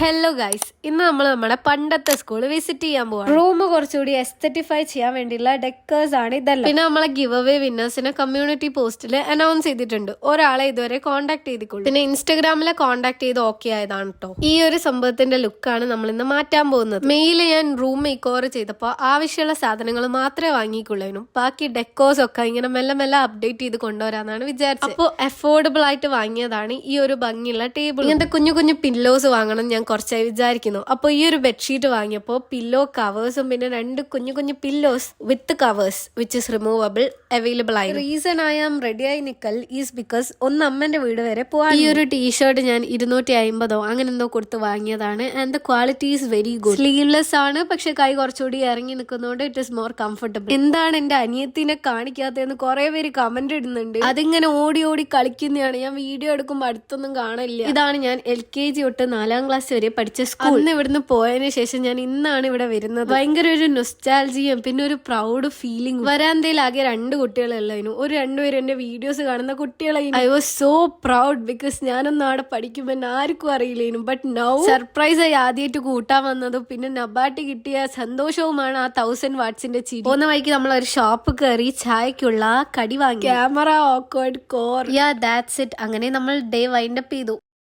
Hello guys, ഇന്ന് നമ്മൾ നമ്മുടെ പണ്ടത്തെ സ്കൂൾ വിസിറ്റ് ചെയ്യാൻ പോവാം. റൂം കുറച്ചുകൂടി എസ്തെറ്റിഫൈ ചെയ്യാൻ വേണ്ടിയുള്ള ഡെക്കേഴ്സ് ആണ് ഇതെല്ലാം. പിന്നെ നമ്മളെ ഗിവ് അവേ വിന്നേഴ്സിനെ കമ്മ്യൂണിറ്റി പോസ്റ്റിൽ അനൗൺസ് ചെയ്തിട്ടുണ്ട്. ഒരാളെ ഇതുവരെ കോൺടാക്ട് ചെയ്തിട്ടുള്ളൂ. പിന്നെ ഇൻസ്റ്റാഗ്രാമിലെ കോൺടാക്ട് ചെയ്ത് ഓക്കെ ആയതാണ് കേട്ടോ. ഈ ഒരു സംഭവത്തിന്റെ ലുക്കാണ് നമ്മൾ ഇന്ന് മാറ്റാൻ പോകുന്നത്. മെയില് ഞാൻ റൂം മേക്ക് ഓവർ ചെയ്തപ്പോൾ ആവശ്യമുള്ള സാധനങ്ങൾ മാത്രമേ വാങ്ങിക്കുള്ളൂ. ബാക്കി ഡെക്കോസ് ഒക്കെ ഇങ്ങനെ മെല്ലെ മെല്ലെ അപ്ഡേറ്റ് ചെയ്ത് കൊണ്ടുവരാന്നാണ് വിചാരിച്ചത്. അപ്പോൾ അഫോർഡബിൾ ആയിട്ട് വാങ്ങിയതാണ് ഈ ഒരു ഭംഗിയുള്ള ടേബിൾ. ഇങ്ങനത്തെ കുഞ്ഞു കുഞ്ഞു പില്ലോസ് വാങ്ങണം ഞാൻ കുറച്ചായി വിചാരിക്കുന്നു. അപ്പോൾ ഈ ഒരു ബെഡ്ഷീറ്റ് വാങ്ങിയപ്പോൾ പില്ലോ കവേഴ്സും പിന്നെ 2 കുഞ്ഞു കുഞ്ഞു pillows with covers which is removable available ആയി. റീസൺ ഐ ആം റെഡി ആയി നിക്കൽ ഈസ് ബിക്കോസ് ഒന്ന് അമ്മന്റെ വീട് വരെ പോവാൻ. ഈ ഒരു ടീഷർട്ട് ഞാൻ 250 അങ്ങനെ എന്തോ കൊടുത്ത് വാങ്ങിയതാണ്. And the quality is very good. Sleeveless ആണ്, പക്ഷെ കൈ കുറച്ചുകൂടി ഇറങ്ങി നിൽക്കുന്നതുകൊണ്ട് ഇറ്റ് ഇസ് മോർ കംഫർട്ടബിൾ. എന്താണ് എന്റെ അനിയത്തിനെ കാണിക്കാത്തതെന്ന് കുറെ പേര് കമന്റ് ഇടുന്നുണ്ട്. അതിങ്ങനെ ഓടി ഓടി കളിക്കുന്നതാണ്. ഞാൻ വീഡിയോ എടുക്കുമ്പോൾ അടുത്തൊന്നും കാണില്ല. ഇതാണ് ഞാൻ LKG തൊട്ട് 4ാം ക്ലാസ് വരെ പഠിച്ച സ്കൂൾ. അന്ന് ഇവിടുന്ന് പോയതിനു ശേഷം ഞാൻ ഇന്നാണ് ഇവിടെ വരുന്നത്. ഭയങ്കര ഒരു നൊസ്റ്റാൾജിയും പിന്നെ ഒരു പ്രൗഡ് ഫീലിംഗ്. വരാന്തയിൽ ആകെ 2 കുട്ടികളല്ലായിരുന്നു. ഒരു 2 പേര് എന്റെ വീഡിയോസ് കാണുന്ന കുട്ടികളായിരുന്നു. I was so proud because ഞാനൊന്നും അവിടെ പഠിക്കുമ്പോൾ ആർക്കും അറിയില്ലേനും. ബട്ട് നൗ സർപ്രൈസ് ആയി ആദ്യമായിട്ട് കൂട്ടാൻ വന്നതും പിന്നെ നബാട്ടി കിട്ടിയ സന്തോഷവുമാണ് ആ 1000 വാട്ട്സിന്റെ ചിരി. പോകുന്ന വഴിക്ക് നമ്മൾ ഒരു ഷോപ്പ് കയറി ചായക്കുള്ള കടി വാങ്ങി. Camera awkward core yeah that's it. അങ്ങനെ നമ്മൾ ഡേ വൈൻഡ് അപ്പ് ചെയ്തു.